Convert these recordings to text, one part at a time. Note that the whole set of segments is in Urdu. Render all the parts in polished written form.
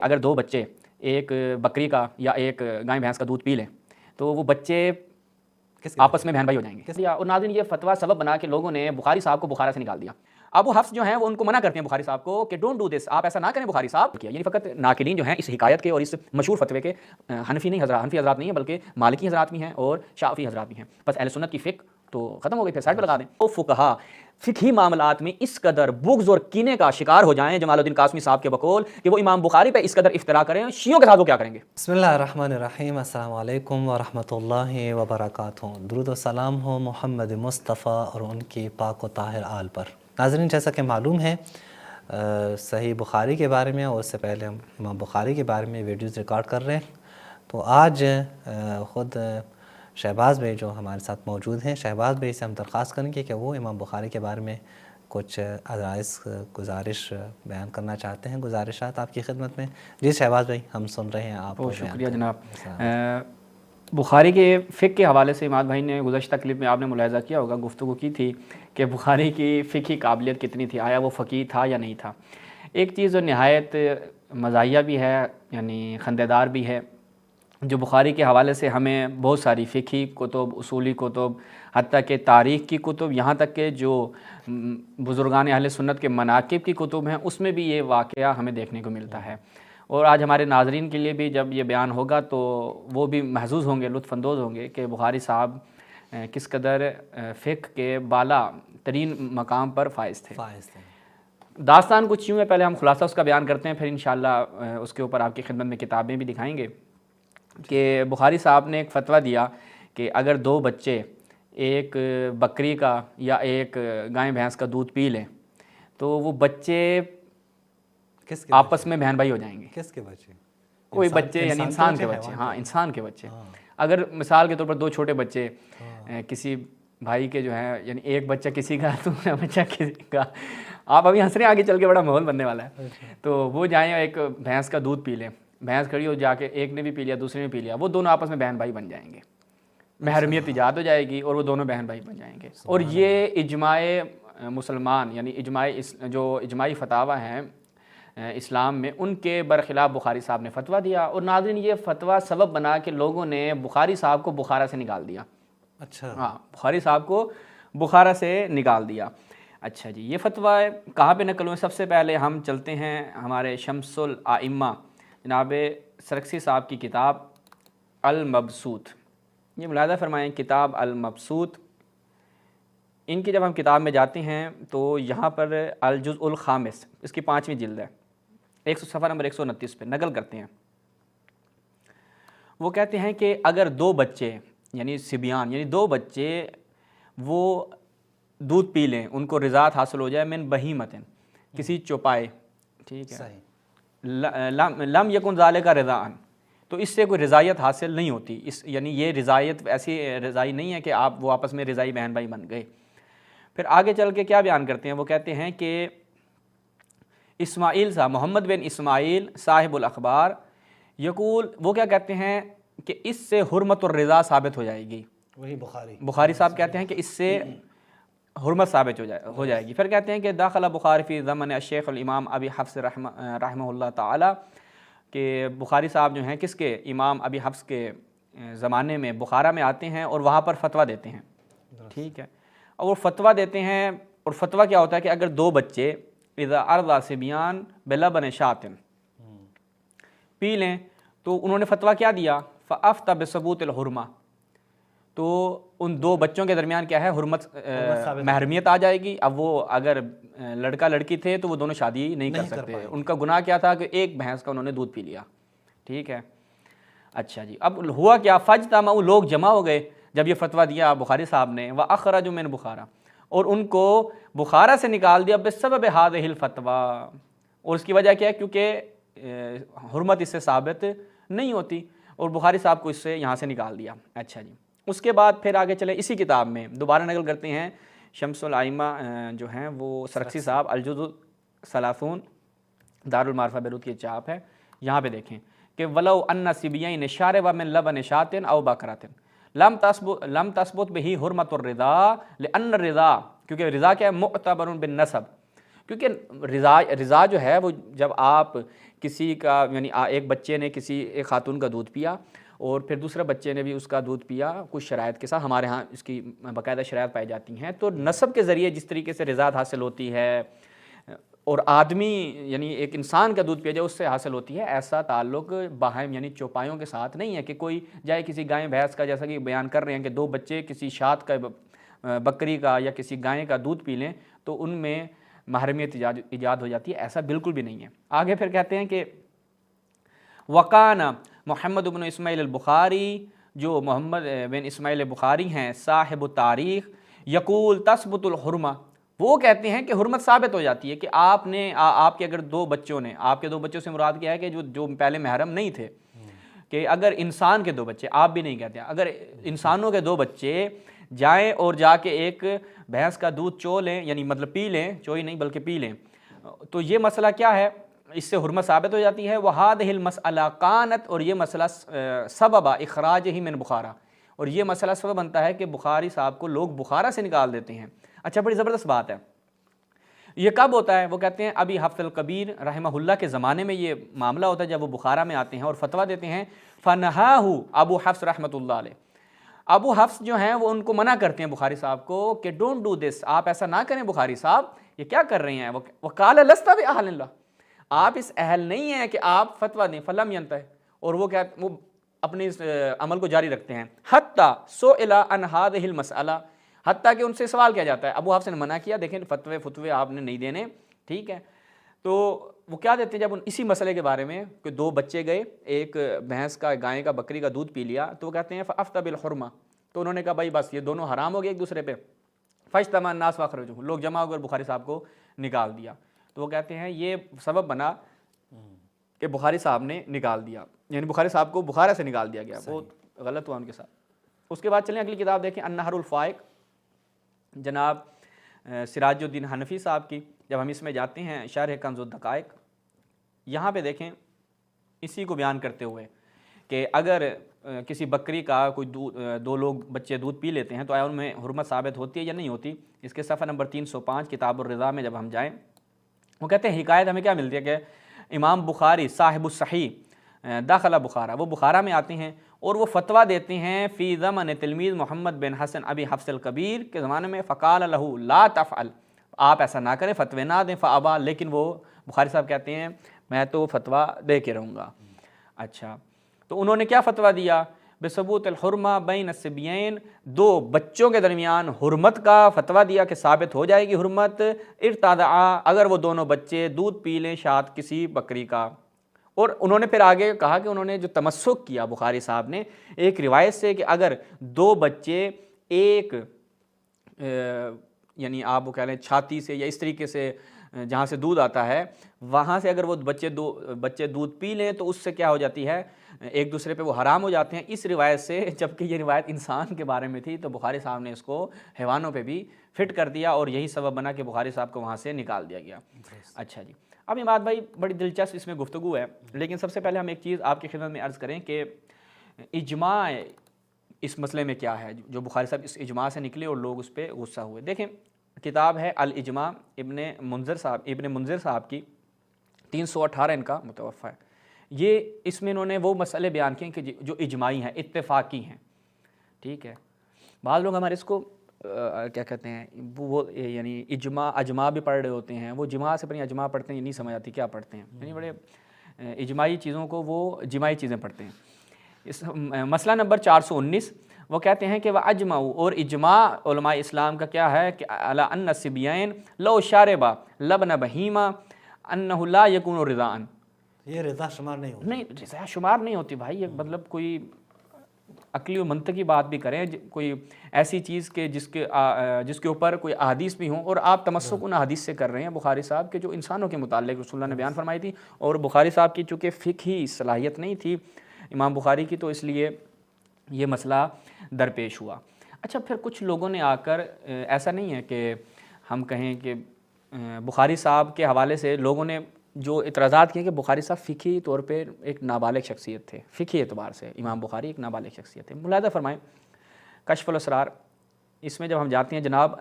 اگر دو بچے ایک بکری کا یا ایک گائے بھینس کا دودھ پی لیں تو وہ بچے آپس میں بہن بھائی ہو جائیں گے. اور ناظرین یہ فتویٰ سبب بنا کہ لوگوں نے بخاری صاحب کو بخارا سے نکال دیا. ابو حفص جو ہیں وہ ان کو منع کرتے ہیں بخاری صاحب کو کہ ڈونٹ ڈو دس، آپ ایسا نہ کریں بخاری صاحب کیا. یعنی فقط ناقدین جو ہیں اس حکایت کے اور اس مشہور فتوے کے حنفی حضرات نہیں ہیں بلکہ مالکی حضرات بھی ہیں اور شافعی حضرات بھی ہیں. بس اہل سنت کی فقہ تو ختم ہو گئی، پھر سائڈ پہ لگا دیں. وہ فقہا فقہی معاملات میں اس قدر بغض اور کینے کا شکار ہو جائیں جمال الدین قاسمی صاحب کے بقول کہ وہ امام بخاری پہ اس قدر افترا کریں، شیعوں کے ساتھ وہ کیا کریں گے. بسم اللہ الرحمن الرحیم. السلام علیکم ورحمۃ اللہ وبرکاتہ. درود و سلام ہو محمد مصطفیٰ اور ان کی پاک و طاہر آل پر. ناظرین جیسا کہ معلوم ہے صحیح بخاری کے بارے میں اور اس سے پہلے ہم امام بخاری کے بارے میں ویڈیوز ریکارڈ کر رہے ہیں. تو آج خود شہباز بھائی جو ہمارے ساتھ موجود ہیں، شہباز بھائی سے ہم درخواست کریں گے کہ وہ امام بخاری کے بارے میں کچھ عرائض گزارش بیان کرنا چاہتے ہیں. گزارشات آپ کی خدمت میں. جی شہباز بھائی ہم سن رہے ہیں آپ. بہت شکریہ جناب. بخاری کے فقہ کے حوالے سے اماد بھائی نے گزشتہ کلپ میں آپ نے ملاحظہ کیا ہوگا گفتگو کی تھی کہ بخاری کی فقہی قابلیت کتنی تھی، آیا وہ فقیہ تھا یا نہیں تھا. ایک چیز جو نہایت مزاحیہ بھی ہے یعنی خندیدار بھی ہے، جو بخاری کے حوالے سے ہمیں بہت ساری فقہی کتب، اصولی کتب، حتیٰ کہ تاریخ کی کتب، یہاں تک کہ جو بزرگان اہل سنت کے مناقب کی کتب ہیں اس میں بھی یہ واقعہ ہمیں دیکھنے کو ملتا ہے. اور آج ہمارے ناظرین کے لیے بھی جب یہ بیان ہوگا تو وہ بھی محظوظ ہوں گے، لطف اندوز ہوں گے کہ بخاری صاحب کس قدر فقہ کے بالا ترین مقام پر فائز تھے. داستان کچھ یوں ہے، پہلے ہم خلاصہ اس کا بیان کرتے ہیں، پھر انشاءاللہ اس کے اوپر آپ کی خدمت میں کتابیں بھی دکھائیں گے. کہ بخاری صاحب نے ایک فتویٰ دیا کہ اگر دو بچے ایک بکری کا یا ایک گائے بھینس کا دودھ پی لیں تو وہ بچے آپس میں بہن بھائی ہو جائیں گے. کس کے بچے؟ کوئی بچے یعنی انسان کے بچے. ہاں انسان کے بچے. اگر مثال کے طور پر دو چھوٹے بچے کسی بھائی کے جو ہیں، یعنی ایک بچہ کسی کا دوسرا بچہ کسی کا، آپ ابھی ہنس رہے ہیں، آگے چل کے بڑا ماحول بننے والا ہے. تو وہ جائیں ایک بھینس کا دودھ پی لیں، بھینس کھڑی ہو جا کے ایک نے بھی پی لیا دوسرے نے پی لیا، وہ دونوں آپس میں بہن بھائی بن جائیں گے، محرمیت ایجاد ہو جائے گی اور وہ دونوں بہن بھائی بن جائیں گے. اور یہ اجماع مسلمان یعنی جو اجماعی فتاوی ہیں اسلام میں، ان کے برخلاف بخاری صاحب نے فتویٰ دیا. اور ناظرین یہ فتویٰ سبب بنا کہ لوگوں نے بخاری صاحب کو بخارا سے نکال دیا. اچھا ہاں، بخاری صاحب کو بخارا سے نکال دیا. اچھا جی، یہ فتویٰ کہاں پہ نقل ہوئے؟ سب سے پہلے ہم چلتے ہیں ہمارے شمس الائمہ جناب سرکسی صاحب کی کتاب المبسوط. یہ ملاحظہ فرمائیں کتاب المبسوط. ان کی جب ہم کتاب میں جاتے ہیں تو یہاں پر الجزء الخامس، اس کی 5ویں جلد ہے، صفحہ نمبر 129 پہ نقل کرتے ہیں. وہ کہتے ہیں کہ اگر دو بچے یعنی صبیان یعنی دو بچے وہ دودھ پی لیں، ان کو رضاعت حاصل ہو جائے من بہیمتن، کسی چوپائے، ٹھیک ہے، لم یکن ذالک رضاءً، تو اس سے کوئی رضائیت حاصل نہیں ہوتی. یعنی یہ رضائیت ایسی رضائی نہیں ہے کہ وہ آپس میں رضائی بہن بھائی بن گئے. پھر آگے چل کے کیا بیان کرتے ہیں؟ وہ کہتے ہیں کہ اسماعیل صاحب، محمد بن اسماعیل صاحب الاخبار یقول، وہ کیا کہتے ہیں کہ اس سے حرمت الرضا ثابت ہو جائے گی. وہی بخاری صاحب کہتے ہیں کہ اس سے حرمت ثابت ہو جائے گی. پھر کہتے ہیں کہ داخل بخاری فی ضمن الشیخ الامام ابی حفص رحمہ اللہ تعالی، کہ بخاری صاحب جو ہیں کس کے؟ امام ابی حفص کے زمانے میں بخارا میں آتے ہیں اور وہاں پر فتویٰ دیتے ہیں. ٹھیک ہے، اور وہ فتویٰ دیتے ہیں. اور فتویٰ کیا ہوتا ہے کہ اگر دو بچے اذا ارضع صبیان بلبن شاۃ پی لیں تو انہوں نے فتویٰ کیا دیا؟ فافتى بثبوت الحرمہ، تو ان دو بچوں کے درمیان کیا ہے؟ حرمت، محرمیت آ جائے گی. اب وہ اگر لڑکا لڑکی تھے تو وہ دونوں شادی نہیں کر سکتے. ان کا گناہ کیا تھا کہ ایک بھینس کا انہوں نے دودھ پی لیا. ٹھیک ہے. اچھا جی، اب ہوا کیا؟ فاجتمعوا، لوگ جمع ہو گئے جب یہ فتویٰ دیا بخاری صاحب نے. واخرجوا من بخارا، اور ان کو بخارا سے نکال دیا بسبب هذه الفتوى. اور اس کی وجہ کیا ہے؟ کیونکہ حرمت اس سے ثابت نہیں ہوتی اور بخاری صاحب کو اس سے یہاں سے نکال دیا. اچھا جی، اس کے بعد پھر آگے چلے اسی کتاب میں دوبارہ نقل کرتے ہیں شمس الائمہ جو ہیں وہ سرکسی صاحب، الجزء الثلاثون، دارالمعارفہ بیروت کی چاپ ہے. یہاں پہ دیکھیں کہ ولو ان صبیین شاربا من لبن شاۃ او بقرۃ لم تثبت به حرمت الرضا لان الرضا، کیونکہ رضا کیا ہے؟ معتبر بالنسب، کیونکہ رضا جو ہے وہ جب آپ کسی کا یعنی ایک بچے نے ایک خاتون کا دودھ پیا اور پھر دوسرے بچے نے بھی اس کا دودھ پیا کچھ شرائط کے ساتھ، ہمارے ہاں اس کی باقاعدہ شرائط پائی جاتی ہیں، تو نسب کے ذریعے جس طریقے سے رضا حاصل ہوتی ہے اور آدمی یعنی ایک انسان کا دودھ پیا جائے اس سے حاصل ہوتی ہے، ایسا تعلق بہائم یعنی چوپایوں کے ساتھ نہیں ہے کہ کوئی جائے کسی گائے بھینس کا، جیسا کہ بیان کر رہے ہیں کہ دو بچے کسی شات کا بکری کا یا کسی گائے کا دودھ پی لیں تو ان میں محرمیت ایجاد ہو جاتی ہے، ایسا بالکل بھی نہیں ہے۔ آگے پھر کہتے ہیں کہ وقان محمد بن اسماعیل البخاری، جو محمد بن اسماعیل بخاری ہیں صاحب تاریخ، یقول تثبت الحرمہ، وہ کہتے ہیں کہ حرمت ثابت ہو جاتی ہے کہ آپ کے اگر دو بچوں نے، آپ کے دو بچوں سے مراد کیا ہے کہ جو پہلے محرم نہیں تھے، کہ اگر انسان کے دو بچے، آپ بھی نہیں کہتے ہیں، اگر انسانوں کے دو بچے جائیں اور جا کے ایک بھینس کا دودھ چو لیں یعنی مطلب پی لیں، چوئی نہیں بلکہ پی لیں، تو یہ مسئلہ کیا ہے، اس سے حرمت ثابت ہو جاتی ہے۔ وَهَذِهِ الْمَسْأَلَةُ كَانَتْ، اور یہ مسئلہ سبب اخراجہ من بخارا، اور یہ مسئلہ سبب بنتا ہے کہ بخاری صاحب کو لوگ بخارا سے نکال دیتے ہیں۔ اچھا بڑی زبردست بات ہے، یہ کب ہوتا ہے؟ وہ کہتے ہیں ابی حفص الکبیر رحمہ اللہ کے زمانے میں یہ معاملہ ہوتا ہے جب وہ بخارا میں آتے ہیں اور فتویٰ دیتے ہیں۔ فَنَهَاهُ ابو حفص رحمۃ اللہ علیہ، ابو حفص جو ہیں وہ ان کو منع کرتے ہیں بخاری صاحب کو کہ ڈونٹ ڈو دس، آپ ایسا نہ کریں بخاری صاحب، یہ کیا کر رہے ہیں؟ وَقَالَ لَسْتَ بِأَهْلِ اللَّهِ، آپ اس اہل نہیں ہیں کہ آپ فتویٰ دیں۔ فلم ينتهِ، اور وہ اپنے اس عمل کو جاری رکھتے ہیں۔ حتیٰ سئل عن هذه المسألہ، حتیٰ کہ ان سے سوال کیا جاتا ہے، ابو حفص نے منع کیا، دیکھیں فتوے آپ نے نہیں دینے، ٹھیک ہے، تو وہ کیا دیتے ہیں جب اسی مسئلے کے بارے میں کہ دو بچے گئے، ایک بھینس کا گائے کا بکری کا دودھ پی لیا، تو وہ کہتے ہیں فافتى بالحرمہ، تو انہوں نے کہا بھائی بس یہ دونوں حرام ہو گئے ایک دوسرے پہ۔ فاجتمع الناس فاخرجوہ، لوگ جمع ہو کر بخاری صاحب کو نکال دیا، تو وہ کہتے ہیں یہ سبب بنا کہ بخاری صاحب نے نکال دیا، یعنی بخاری صاحب کو بخارا سے نکال دیا گیا، بہت غلط ہوا ان کے ساتھ۔ اس کے بعد چلیں اگلی کتاب دیکھیں، النہر الفائق، جناب سراج الدین حنفی صاحب کی، جب ہم اس میں جاتے ہیں شرح کنز الدقائق، یہاں پہ دیکھیں اسی کو بیان کرتے ہوئے کہ اگر کسی بکری کا کوئی دو لوگ بچے دودھ پی لیتے ہیں تو آیا ان میں حرمت ثابت ہوتی ہے یا نہیں ہوتی۔ اس کے صفحہ نمبر 305 کتاب الرضا میں جب ہم جائیں، وہ کہتے ہیں حکایت ہمیں کیا ملتی ہے کہ امام بخاری صاحب الصحیح داخلہ بخارا، وہ بخارا میں آتے ہیں اور وہ فتویٰ دیتے ہیں فی زمن تلمیذ محمد بن حسن ابی حفص الکبیر کے زمانے میں، فقال لہ لا تفعل، آپ ایسا نہ کریں، فتوے نہ دیں، فابا، لیکن وہ بخاری صاحب کہتے ہیں میں تو فتویٰ دے کے رہوں گا۔ اچھا تو انہوں نے کیا فتویٰ دیا؟ بثبوت الحرمہ بین الصبیین، دو بچوں کے درمیان حرمت کا فتویٰ دیا کہ ثابت ہو جائے گی حرمت، ارتدعا، اگر وہ دونوں بچے دودھ پی لیں شاید کسی بکری کا۔ اور انہوں نے پھر آگے کہا کہ انہوں نے جو تمسک کیا بخاری صاحب نے ایک روایت سے کہ اگر دو بچے ایک یعنی آپ وہ کہہ لیں چھاتی سے یا اس طریقے سے جہاں سے دودھ آتا ہے وہاں سے اگر وہ بچے دودھ پی لیں تو اس سے کیا ہو جاتی ہے، ایک دوسرے پہ وہ حرام ہو جاتے ہیں، اس روایت سے، جبکہ یہ روایت انسان کے بارے میں تھی تو بخاری صاحب نے اس کو حیوانوں پہ بھی فٹ کر دیا اور یہی سبب بنا کہ بخاری صاحب کو وہاں سے نکال دیا گیا۔ اچھا جی، اب اماد بھائی بڑی دلچسپ اس میں گفتگو ہے، لیکن سب سے پہلے ہم ایک چیز آپ کی خدمت میں عرض کریں کہ اجماع اس مسئلے میں کیا ہے جو بخاری صاحب اس اجماع سے نکلے اور لوگ اس پہ غصہ ہوئے۔ دیکھیں کتاب ہے الاجماع ابن منذر صاحب کی، 318 ان کا متوفہ ہے، یہ اس میں انہوں نے وہ مسئلے بیان کیے کہ جو اجماعی ہیں، اتفاقی ہیں، ٹھیک ہے۔ بعض لوگ ہمارے اس کو کیا کہتے ہیں، وہ یعنی اجماع بھی پڑھ رہے ہوتے ہیں، وہ جماع سے پڑھیں اجماع پڑھتے ہیں، یہ نہیں سمجھ آتی کیا پڑھتے ہیں، یعنی بڑے اجماعی چیزوں کو وہ جماعی چیزیں پڑھتے ہیں۔ اس مسئلہ نمبر 419 وہ کہتے ہیں کہ وَأَجْمَعُوا، اور اجماع علماء اسلام کا کیا ہے کہ عَلَىٰ أَنَّ الصِّبْيَانَ لَوْ شَرِبَ لَبْنَ بَهِيمَةٍ أَنَّهُ لَا يَكُونُ رِضَاءً، یہ رضا شمار نہیں ہوتی، نہیں رضا شمار نہیں ہوتی بھائی، مطلب کوئی عقلی و منطقی بات بھی کریں، کوئی ایسی چیز کے جس کے اوپر کوئی احادیث بھی ہوں، اور آپ تمسک ان احادیث سے کر رہے ہیں بخاری صاحب کے جو انسانوں کے متعلق رسول اللہ نے بیان فرمائی تھی، اور بخاری صاحب کی چونکہ فقہی صلاحیت نہیں تھی امام بخاری کی، تو اس لیے یہ مسئلہ درپیش ہوا۔ اچھا پھر کچھ لوگوں نے آ کر، ایسا نہیں ہے کہ ہم کہیں کہ بخاری صاحب کے حوالے سے لوگوں نے جو اعتراضات کیے کہ بخاری صاحب فقہی طور پہ ایک نابالغ شخصیت تھے، فقہی اعتبار سے امام بخاری ایک نابالغ شخصیت تھے۔ ملاحظہ فرمائیں کشف الاسرار اس میں جب ہم جاتے ہیں جناب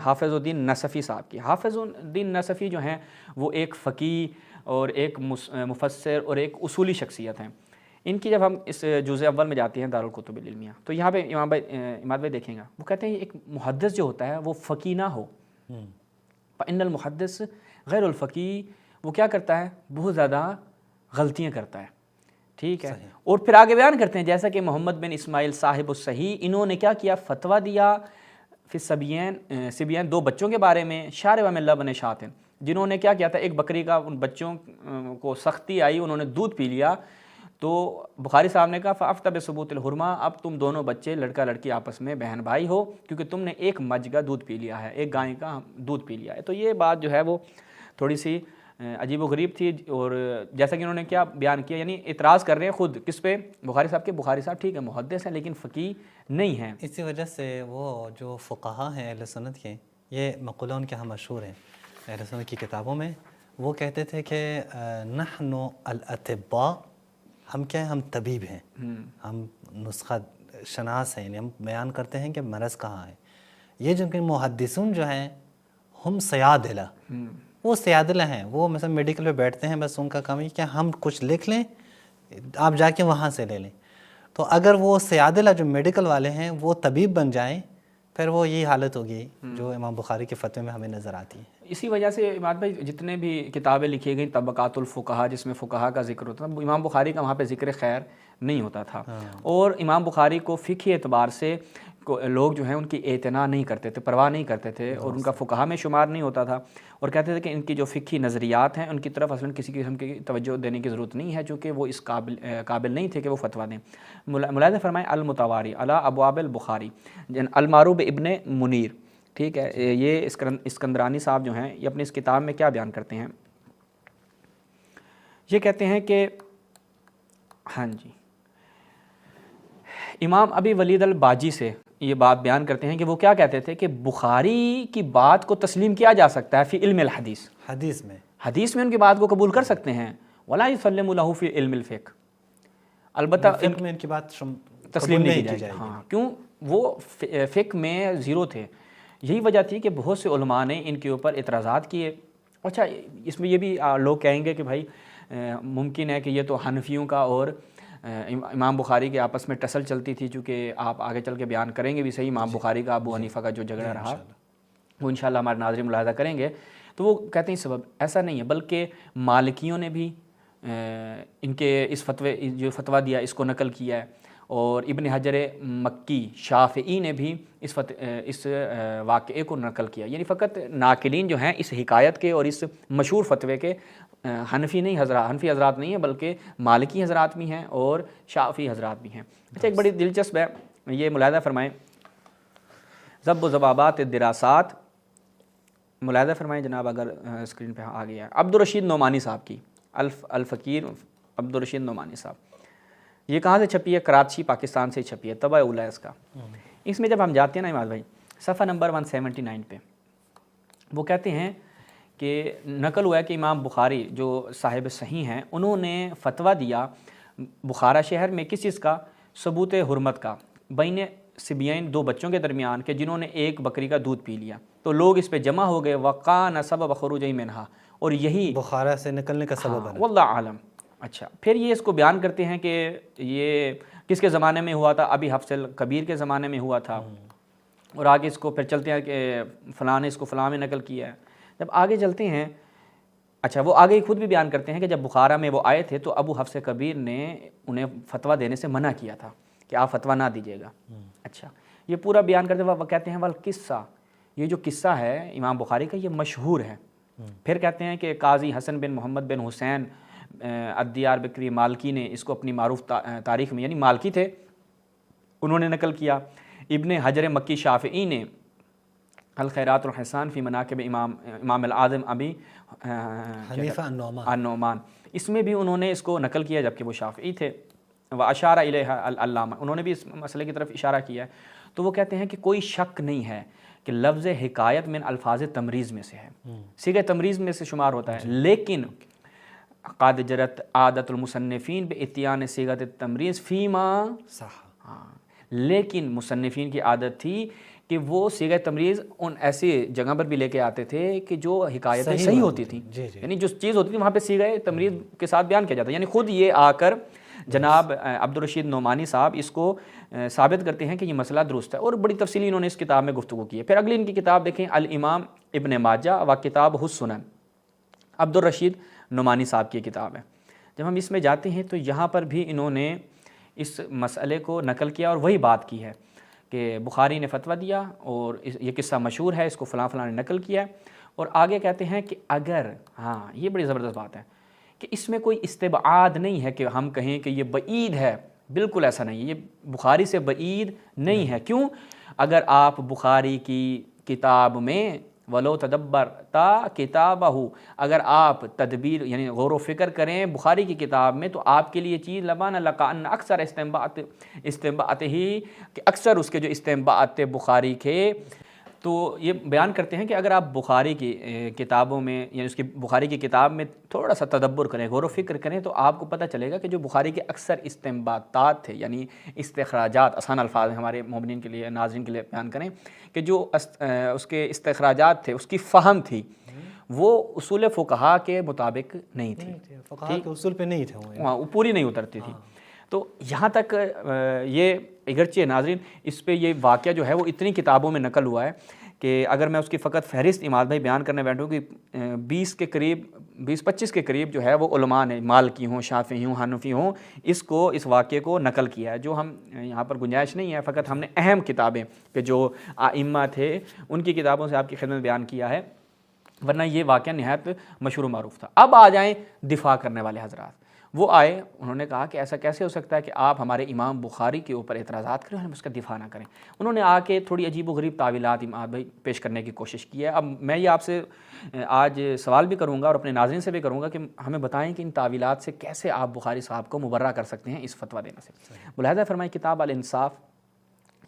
حافظ الدین نصفی صاحب کی. حافظ الدین نصفی جو ہیں وہ ایک فقیہ اور ایک مفسر اور ایک اصولی شخصیت ہیں. ان کی جب ہم اس جزء اول میں جاتے ہیں دارالکتب العلمیہ تو یہاں پہ امام بھائی دیکھیں گا وہ کہتے ہیں ایک محدث جو ہوتا ہے وہ فقیہ نہ ہو. فإن المحدث غیر الفقیہ وہ کیا کرتا ہے بہت زیادہ غلطیاں کرتا ہے. ٹھیک ہے. اور پھر آگے بیان کرتے ہیں جیسا کہ محمد بن اسماعیل صاحب الصحیح انہوں نے کیا کیا فتویٰ دیا فی سبیین 2 بچوں کے بارے میں شارب من لبن شاۃ جنہوں نے کیا کیا تھا ایک بکری کا ان بچوں کو سختی آئی انہوں نے دودھ پی لیا تو بخاری صاحب نے کہا فافتى بثبوت الحرمہ اب تم دونوں بچے لڑکا لڑکی آپس میں بہن بھائی ہو کیونکہ تم نے ایک مجھ کا دودھ پی لیا ہے ایک گائے کا دودھ پی لیا ہے. تو یہ بات جو ہے وہ تھوڑی سی عجیب و غریب تھی اور جیسا کہ انہوں نے کیا بیان کیا یعنی اعتراض کر رہے ہیں خود کس پہ بخاری صاحب کے. بخاری صاحب ٹھیک ہے محدث ہیں لیکن فقیہ نہیں ہیں. اسی وجہ سے وہ جو فقہا ہیں اہل سنت کے یہ مقولہ ان کے ہاں مشہور ہیں اہل سنت کی کتابوں میں. وہ کہتے تھے کہ نحن الاطباء ہم کیا ہیں ہم طبیب ہیں ہم نسخہ شناس ہیں یعنی ہم بیان کرتے ہیں کہ مرض کہاں ہے. یہ جو کہ محدثون جو ہیں ہم سیادلہ وہ سیادلہ ہیں وہ مثلا میڈیکل پہ بیٹھتے ہیں بس ان کا کام ہے کہ ہم کچھ لکھ لیں آپ جا کے وہاں سے لے لیں. تو اگر وہ سیادلہ جو میڈیکل والے ہیں وہ طبیب بن جائیں پھر وہ یہی حالت ہوگی جو امام بخاری کے فتوے میں ہمیں نظر آتی ہے. اسی وجہ سے امام بھائی جتنے بھی کتابیں لکھی گئیں طبقات الفقہا جس میں فقہا کا ذکر ہوتا تھا امام بخاری کا وہاں پہ ذکر خیر نہیں ہوتا تھا. اور امام بخاری کو فقہی اعتبار سے لوگ جو ہیں ان کی اعتنا نہیں کرتے تھے پرواہ نہیں کرتے تھے اور ان کا فقہا میں شمار نہیں ہوتا تھا اور کہتے تھے کہ ان کی جو فقہی نظریات ہیں ان کی طرف اصلاً کسی قسم کی توجہ دینے کی ضرورت نہیں ہے چونکہ وہ اس قابل نہیں تھے کہ وہ فتویٰ دیں. ملاحظہ فرمائیں المتواری علی ابواب البخاری المعروف ابن منیر. ٹھیک ہے. یہ اسکندرانی صاحب جو ہیں یہ اپنی اس کتاب میں کیا بیان کرتے ہیں یہ کہتے ہیں کہ ہاں جی امام ابی ولید الباجی سے یہ بات بیان کرتے ہیں کہ وہ کیا کہتے تھے کہ بخاری کی بات کو تسلیم کیا جا سکتا ہے فی علم الحدیث حدیث میں ان کی بات کو قبول کر سکتے ہیں ولا یسلم له فی علم الفقہ البتہ فقہ میں ان کی بات تسلیم نہیں کی جائے گی. ہاں کیوں وہ فقہ میں زیرو تھے. یہی وجہ تھی کہ بہت سے علماء نے ان کے اوپر اعتراضات کیے. اچھا اس میں یہ بھی لوگ کہیں گے کہ بھائی ممکن ہے کہ یہ تو حنفیوں کا اور امام بخاری کے آپس میں ٹسل چلتی تھی چونکہ آپ آگے چل کے بیان کریں گے بھی صحیح امام بخاری کا ابو حنیفہ کا جو جھگڑا رہا وہ انشاءاللہ ہمارے ناظرین ملاحظہ کریں گے. تو وہ کہتے ہیں سبب ایسا نہیں ہے بلکہ مالکیوں نے بھی ان کے اس فتوے جو فتویٰ دیا اس کو نقل کیا ہے اور ابن حجر مکی شافعی نے بھی اس واقعے کو نقل کیا. یعنی فقط ناقلین جو ہیں اس حکایت کے اور اس مشہور فتوے کے حنفی حضرات نہیں ہیں بلکہ مالکی حضرات بھی ہیں اور شافعی حضرات بھی ہیں. اچھا ایک بڑی دلچسپ ہے یہ ملاحظہ فرمائیں ضب و ضبابات الدراسات ملاحظہ فرمائیں جناب اگر اسکرین پہ آ گیا ہے عبد الرشید نعمانی صاحب کی الفقیر عبد الرشید نعمانی صاحب. یہ کہاں سے چھپی ہے کراچی پاکستان سے چھپی ہے طبع اولیٰ اس کا. اس میں جب ہم جاتے ہیں نا اماد بھائی صفحہ نمبر 179 پہ وہ کہتے ہیں کہ نقل ہوا ہے کہ امام بخاری جو صاحب صحیح ہیں انہوں نے فتویٰ دیا بخارا شہر میں کس چیز کا ثبوت حرمت کا بین سبیین 2 بچوں کے درمیان کہ جنہوں نے ایک بکری کا دودھ پی لیا. تو لوگ اس پہ جمع ہو گئے وقان سبب خروج منہا اور یہی بخارا سے نکلنے کا سبب بنا. واللہ عالم. اچھا پھر یہ اس کو بیان کرتے ہیں کہ یہ کس کے زمانے میں ہوا تھا ابی حفص الکبیر کے زمانے میں ہوا تھا اور آگے اس کو پھر چلتے ہیں کہ فلاں نے اس کو فلاں میں نقل کیا ہے. جب آگے چلتے ہیں اچھا وہ آگے خود بھی بیان کرتے ہیں کہ جب بخارا میں وہ آئے تھے تو ابو حفص کبیر نے انہیں فتویٰ دینے سے منع کیا تھا کہ آپ فتویٰ نہ دیجیے گا. اچھا یہ پورا بیان کرتے ہوئے وہ کہتے ہیں والقصہ یہ جو قصہ ہے امام بخاری کا یہ مشہور ہے. پھر کہتے ہیں کہ قاضی حسن بن محمد بن حسین الدیار بکری مالکی نے اس کو اپنی معروف تاریخ میں یعنی مالکی تھے انہوں نے نقل کیا. ابن حجر مکی شافعی نے الخیرات الحسان فی مناقب امام العظم ابی حنیفہ النعمان اس میں بھی انہوں نے اس کو نقل کیا جبکہ وہ شافعی تھے. و اشارہ الیہ العلامہ انہوں نے بھی اس مسئلے کی طرف اشارہ کیا ہے. تو وہ کہتے ہیں کہ کوئی شک نہیں ہے کہ لفظ حکایت من الفاظ تمریز میں سے ہے صیغہ تمریز میں سے شمار ہوتا ہے لیکن قد جرت عادت المصنفین باتیان صیغۃ التمریز فیما صح. لیکن مصنفین کی عادت تھی کہ وہ صیغہ تمریز ان ایسی جگہ پر بھی لے کے آتے تھے کہ جو حکایتیں صحیح ہوتی تھیں، یعنی جو چیز ہوتی تھی وہاں پہ صیغہ تمریز کے ساتھ بیان کیا جاتا ہے. یعنی خود یہ آ کر جناب عبدالرشید نعمانی صاحب اس کو ثابت کرتے ہیں کہ یہ مسئلہ درست ہے، اور بڑی تفصیلی انہوں نے اس کتاب میں گفتگو کی ہے. پھر اگلی ان کی کتاب دیکھیں الامام ابن ماجہ و کتاب السنن، عبدالرشید نعمانی صاحب کی کتاب ہے. جب ہم اس میں جاتے ہیں تو یہاں پر بھی انہوں نے اس مسئلے کو نقل کیا اور وہی بات کی ہے کہ بخاری نے فتویٰ دیا اور یہ قصہ مشہور ہے، اس کو فلاں فلاں نے نقل کیا ہے. اور آگے کہتے ہیں کہ اگر ہاں یہ بڑی زبردست بات ہے کہ اس میں کوئی استبعاد نہیں ہے کہ ہم کہیں کہ یہ بعید ہے، بالکل ایسا نہیں ہے، یہ بخاری سے بعید نہیں ہے. کیوں؟ اگر آپ بخاری کی کتاب میں ولو تدبرتا کتابہ، اگر آپ تدبیر یعنی غور و فکر کریں بخاری کی کتاب میں، تو آپ کے لیے یہ چیز لبان لکان اکثر استنباط ہی کہ اکثر اس کے جو استنباط تھے بخاری کے، تو یہ بیان کرتے ہیں کہ اگر آپ بخاری کی کتابوں میں یعنی اس کی بخاری کی کتاب میں تھوڑا سا تدبر کریں، غور و فکر کریں، تو آپ کو پتہ چلے گا کہ جو بخاری کے اکثر استنباطات تھے یعنی استخراجات، آسان الفاظ ہیں ہمارے مومنین کے لیے، ناظرین کے لیے بیان کریں کہ جو اس کے استخراجات تھے، اس کی فہم تھی، وہ اصول فقہا کے مطابق نہیں تھی، فقہا کے اصول پہ نہیں تھے، وہ پوری نہیں اترتی تھی. تو یہاں تک یہ اگرچہ ناظرین اس پہ یہ واقعہ جو ہے وہ اتنی کتابوں میں نقل ہوا ہے کہ اگر میں اس کی فقط فہرست اماد بھائی بیان کرنے بیٹھوں کہ 20-25 کے قریب جو ہے وہ علماء نے، مالکی ہوں، شافعی ہوں، حنفی ہوں، اس واقعے کو نقل کیا ہے. جو ہم یہاں پر گنجائش نہیں ہے، فقط ہم نے اہم کتابیں کہ جو ائمہ تھے ان کی کتابوں سے آپ کی خدمت بیان کیا ہے، ورنہ یہ واقعہ نہایت مشہور و معروف تھا. اب آ جائیں دفاع کرنے والے حضرات. وہ آئے، انہوں نے کہا کہ ایسا کیسے ہو سکتا ہے کہ آپ ہمارے امام بخاری کے اوپر اعتراضات کریں اور ہم اس کا دفاع نہ کریں. انہوں نے آ کے تھوڑی عجیب و غریب تعویلات امام بھائی پیش کرنے کی کوشش کی ہے. اب میں یہ آپ سے آج سوال بھی کروں گا اور اپنے ناظرین سے بھی کروں گا کہ ہمیں بتائیں کہ ان تعویلات سے کیسے آپ بخاری صاحب کو مبرہ کر سکتے ہیں اس فتویٰ دینے سے. ملاحظہ فرمائیں کتاب الانصاف،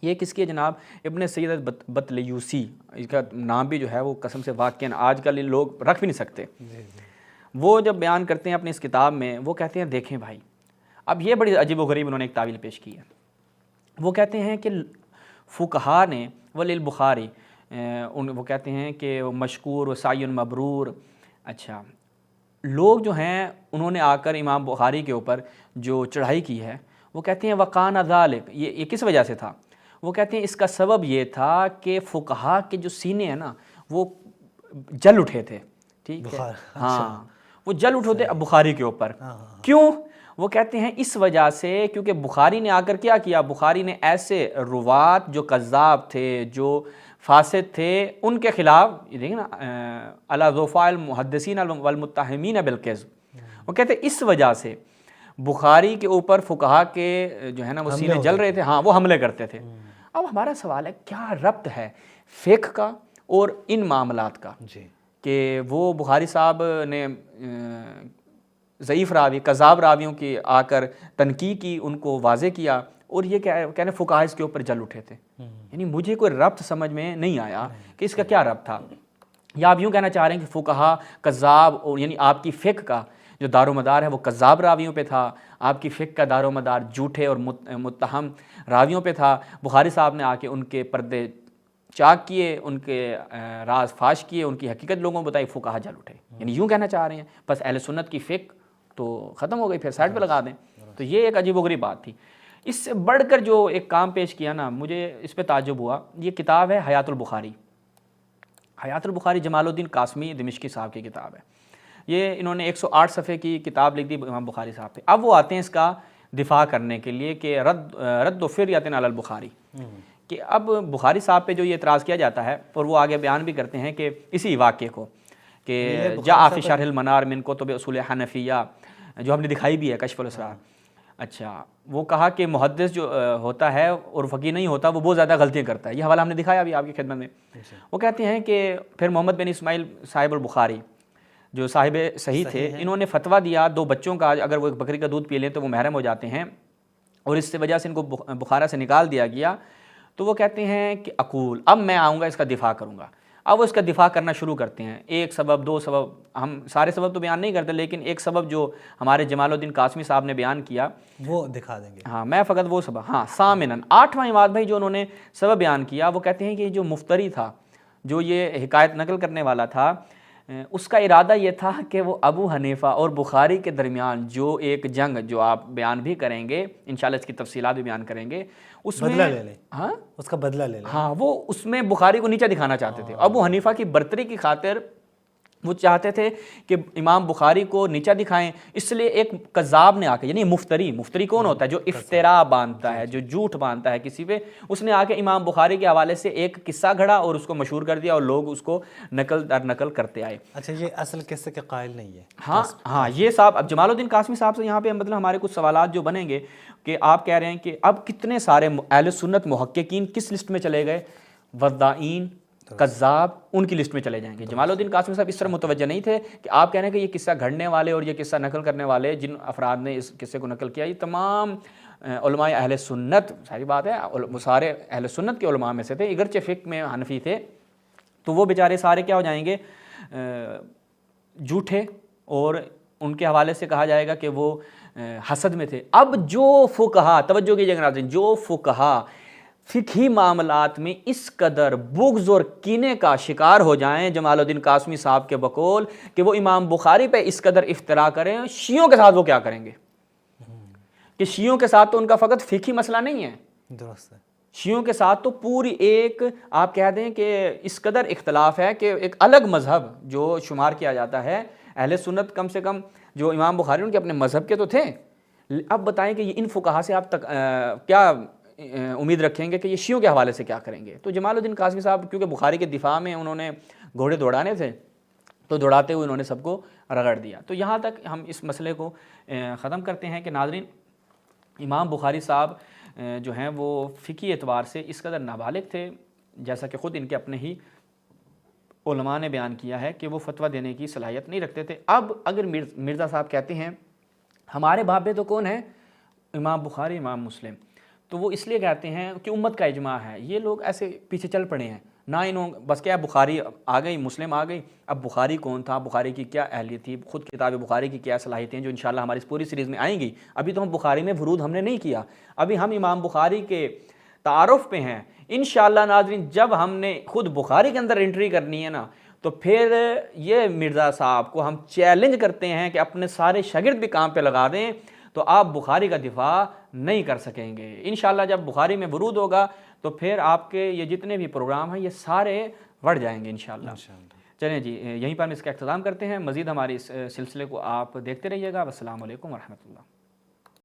یہ کس کی ہے جناب؟ ابن سید بطلیوسی، اس کا نام بھی جو ہے وہ قسم سے واقعاً آج کل لوگ رکھ بھی نہیں سکتے. وہ جب بیان کرتے ہیں اپنی اس کتاب میں، وہ کہتے ہیں دیکھیں بھائی، اب یہ بڑی عجیب و غریب انہوں نے ایک تعویل پیش کی ہے. وہ کہتے ہیں کہ فقہا نے وللبخاری، وہ کہتے ہیں کہ مشکور و سعی مبرور. اچھا، لوگ جو ہیں انہوں نے آ کر امام بخاری کے اوپر جو چڑھائی کی ہے، وہ کہتے ہیں وقان ذالک، یہ کس وجہ سے تھا؟ وہ کہتے ہیں اس کا سبب یہ تھا کہ فقہا کے جو سینے ہیں نا وہ جل اٹھے تھے. ٹھیک ہے، ہاں وہ جل اٹھے تھے بخاری کے اوپر. کیوں؟ وہ کہتے ہیں اس وجہ سے کیونکہ بخاری نے آ کر کیا، بخاری نے ایسے روات جو کذاب تھے، جو فاسد تھے، ان کے خلاف دیکھیں نا علی ضعفاء المحدثین والمتہمین بالکذب. وہ کہتے ہیں اس وجہ سے بخاری کے اوپر فقہا کے جو ہے نا وہ سینے جل رہے تھے، ہاں وہ حملے کرتے تھے. اب ہمارا سوال ہے کیا ربط ہے فقہ کا اور ان معاملات کا کہ وہ بخاری صاحب نے ضعیف راوی، کذاب راویوں کی آ کر تنقید کی، ان کو واضح کیا، اور یہ کہنے فقہا اس کے اوپر جل اٹھے تھے. یعنی مجھے کوئی ربط سمجھ میں نہیں آیا کہ اس کا کیا ربط تھا. یا آپ یوں کہنا چاہ رہے ہیں کہ فقہا کذاب، اور یعنی آپ کی فقہ کا جو دار و مدار ہے وہ کذاب راویوں پہ تھا، آپ کی فقہ کا دار و مدار جھوٹے اور متہم راویوں پہ تھا. بخاری صاحب نے آ کے ان کے پردے چاک کیے، ان کے راز فاش کیے، ان کی حقیقت لوگوں کو بتائی، فقہا جل اٹھے. یعنی یوں کہنا چاہ رہے ہیں بس اہل سنت کی فقہ تو ختم ہو گئی، پھر سائڈ پہ لگا دیں. تو یہ ایک عجیب و غریب بات تھی. اس سے بڑھ کر جو ایک کام پیش کیا نا، مجھے اس پہ تعجب ہوا. یہ کتاب ہے حیات البخاری. حیات البخاری جمال الدین قاسمی دمشقی صاحب کی کتاب ہے. یہ انہوں نے 108 صفحے کی کتاب لکھ دی امام بخاری صاحب پہ. اب وہ آتے ہیں اس کا دفاع کرنے کے لیے کہ رد و فریۃ علی البخاری، کہ اب بخاری صاحب پہ جو یہ اعتراض کیا جاتا ہے، اور وہ آگے بیان بھی کرتے ہیں کہ اسی واقعے کو کہ جاء فی شرح المنار من کتب اصول حنفیہ، جو ہم نے دکھائی بھی ہے کشف الاسرار. اچھا، وہ کہا کہ محدث جو ہوتا ہے اور فقیہ نہیں ہوتا وہ بہت زیادہ غلطیاں کرتا ہے. یہ حوالہ ہم نے دکھایا بھی آپ کی خدمت میں. وہ کہتے ہیں کہ پھر محمد بن اسماعیل صاحب البخاری جو صاحب صحیح تھے، انہوں نے فتویٰ دیا 2 بچوں کا اگر وہ ایک بکری کا دودھ پی لیں تو وہ محرم ہو جاتے ہیں، اور اس سے وجہ سے ان کو بخارا سے نکال دیا گیا. تو وہ کہتے ہیں کہ اقول، اب میں آؤں گا اس کا دفاع کروں گا. اب وہ اس کا دفاع کرنا شروع کرتے ہیں، ایک سبب دو سبب، ہم سارے سبب تو بیان نہیں کرتے لیکن ایک سبب جو ہمارے جمال الدین قاسمی صاحب نے بیان کیا وہ دکھا دیں گے. ہاں میں فقط وہ سبب، ہاں ثامناً 8واں اماد بھائی جو انہوں نے سبب بیان کیا، وہ کہتے ہیں کہ جو مفتری تھا، جو یہ حکایت نقل کرنے والا تھا، اس کا ارادہ یہ تھا کہ وہ ابو حنیفہ اور بخاری کے درمیان جو ایک جنگ جو آپ بیان بھی کریں گے انشاءاللہ، اس کی تفصیلات بھی بیان کریں گے، اس میں بدلہ لے لیں، ہاں اس کا بدلہ لے لیں. ہاں وہ اس میں بخاری کو نیچا دکھانا چاہتے تھے، ابو حنیفہ کی برتری کی خاطر وہ چاہتے تھے کہ امام بخاری کو نیچا دکھائیں، اس لیے ایک کذاب نے آ کے، یعنی مفتری کون ہوتا ہے؟ جو افطرا باندھتا ہے، جو جھوٹ باندھتا ہے کسی پہ، اس نے آ کے امام بخاری کے حوالے سے ایک قصہ گھڑا اور اس کو مشہور کر دیا اور لوگ اس کو نقل در نقل کرتے آئے. اچھا یہ اصل قصے کے قائل نہیں ہے. ہاں یہ صاحب، اب جمال الدین قاسمی صاحب سے یہاں پہ مطلب ہمارے کچھ سوالات جو بنیں گے کہ آپ کہہ رہے ہیں کہ اب کتنے سارے اہل سنت محققین کس لسٹ میں چلے گئے؟ وضائین، کذاب، ان کی لسٹ میں چلے جائیں گے. جمال الدین قاسمی صاحب اس طرح متوجہ نہیں تھے کہ آپ کہہ رہے ہیں کہ یہ قصہ گھڑنے والے اور یہ قصہ نقل کرنے والے جن افراد نے اس قصے کو نقل کیا، یہ تمام علماء اہل سنت، ساری بات ہے وہ سارے اہل سنت کے علماء میں سے تھے، اگرچہ فقہ میں حنفی تھے، تو وہ بیچارے سارے کیا ہو جائیں گے؟ جھوٹے، اور ان کے حوالے سے کہا جائے گا کہ وہ حسد میں تھے. اب جو فقہا، توجہ کیجیے گا ناظرین، جو فقہا فقہی معاملات میں اس قدر بغض اور کینے کا شکار ہو جائیں جمال الدین قاسمی صاحب کے بقول کہ وہ امام بخاری پہ اس قدر افترا کریں، شیعوں کے ساتھ وہ کیا کریں گے؟ کہ شیعوں کے ساتھ تو ان کا فقط فقہی مسئلہ نہیں ہے، درست ہے، شیعوں کے ساتھ تو پوری ایک آپ کہہ دیں کہ اس قدر اختلاف ہے کہ ایک الگ مذہب جو شمار کیا جاتا ہے. اہل سنت کم سے کم جو امام بخاری ان کے اپنے مذہب کے تو تھے. اب بتائیں کہ یہ ان فقہا سے آپ تک کیا امید رکھیں گے کہ یہ شیعوں کے حوالے سے کیا کریں گے؟ تو جمال الدین قاسمی صاحب کیونکہ بخاری کے دفاع میں انہوں نے گھوڑے دوڑانے تھے، تو دوڑاتے ہوئے انہوں نے سب کو رگڑ دیا. تو یہاں تک ہم اس مسئلے کو ختم کرتے ہیں کہ ناظرین، امام بخاری صاحب جو ہیں وہ فقہی اعتبار سے اس قدر نابالغ تھے، جیسا کہ خود ان کے اپنے ہی علماء نے بیان کیا ہے کہ وہ فتویٰ دینے کی صلاحیت نہیں رکھتے تھے. اب اگر مرزا صاحب کہتے ہیں ہمارے بابے تو کون ہیں؟ امام بخاری، امام مسلم، تو وہ اس لیے کہتے ہیں کہ امت کا اجماع ہے. یہ لوگ ایسے پیچھے چل پڑے ہیں، نہ انہوں بس کیا بخاری آ گئی، مسلم آ گئی، اب بخاری کون تھا، بخاری کی کیا اہلیت تھی، خود کتاب بخاری کی کیا صلاحیتیں ہیں جو انشاءاللہ ہماری اس پوری سیریز میں آئیں گی. ابھی تو ہم بخاری میں ورود ہم نے نہیں کیا، ابھی ہم امام بخاری کے تعارف پہ ہیں. انشاءاللہ ناظرین جب ہم نے خود بخاری کے اندر انٹری کرنی ہے نا، تو پھر یہ مرزا صاحب کو ہم چیلنج کرتے ہیں کہ اپنے سارے شاگرد بھی کام پہ لگا دیں تو آپ بخاری کا دفاع نہیں کر سکیں گے. انشاءاللہ جب بخاری میں ورود ہوگا تو پھر آپ کے یہ جتنے بھی پروگرام ہیں یہ سارے بڑھ جائیں گے انشاءاللہ. چلیں جی، یہیں پر ہم اس کا اختتام کرتے ہیں. مزید ہماری اس سلسلے کو آپ دیکھتے رہیے گا. السلام علیکم ورحمۃ اللہ.